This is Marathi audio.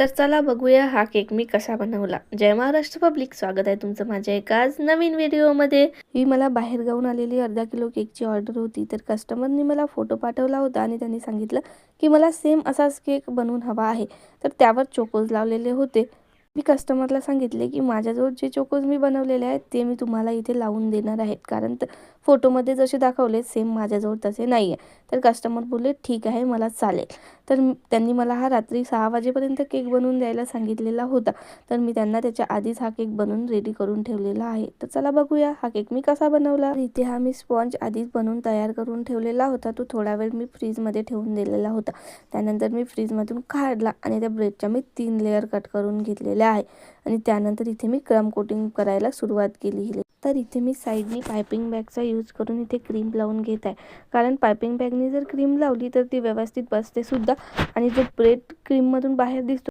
तर चला बघूया हा केक मी कसा बनवला. जय महाराष्ट्र पब्लिक, स्वागत आहे तुमचं माझ्या एका आज नवीन व्हिडिओमध्ये. ही मला बाहेर गावून आलेली अर्धा किलो केकची ऑर्डर होती. तर कस्टमरनी मला फोटो पाठवला होता आणि त्यांनी सांगितलं की मला सेम असाच केक बनवून हवा आहे. तर त्यावर चोकोज लावलेले होते. मी कस्टमरला सांगितले की माझ्याजवळ जे चोकोज मी बनवलेले आहेत ते मी तुम्हाला इथे लावून देणार आहेत, कारण फोटोमध्ये जसे दाखवले सेम माझ्याजवळ तसे नाही आहे. तर कस्टमर बोलले ठीक आहे, मला चालेल. तर त्यांनी मला हा रात्री 6 वाजेपर्यंत केक बनवून द्यायला सांगितलेला होता. तर मी त्यांना त्याच्या आधीच हा केक बनवून रेडी करून ठेवलेला आहे. तर चला बघूया हा केक मी कसा बनवला. इथे हा मी स्पॉन्ज आधीच बनवून तयार करून ठेवलेला होता. तो थोडा वेळ मी फ्रीजमध्ये ठेवून दिलेला होता. त्यानंतर मी फ्रीजमधून काढला आणि त्या ब्रेडच्या मी 3 लेअर कट करून घेतलेल्या आहे आणि त्यानंतर इथे मी क्रम कोटिंग करायला सुरुवात केली. तर इथे मी साईडनी पायपिंग बॅगचा यूज करून इथे क्रीम लावून घेत आहे, कारण पायपिंग बॅगनी जर क्रीम लावली तर ती व्यवस्थित बसते सुद्धा आणि जो ब्रेड क्रीममधून बाहेर दिसतो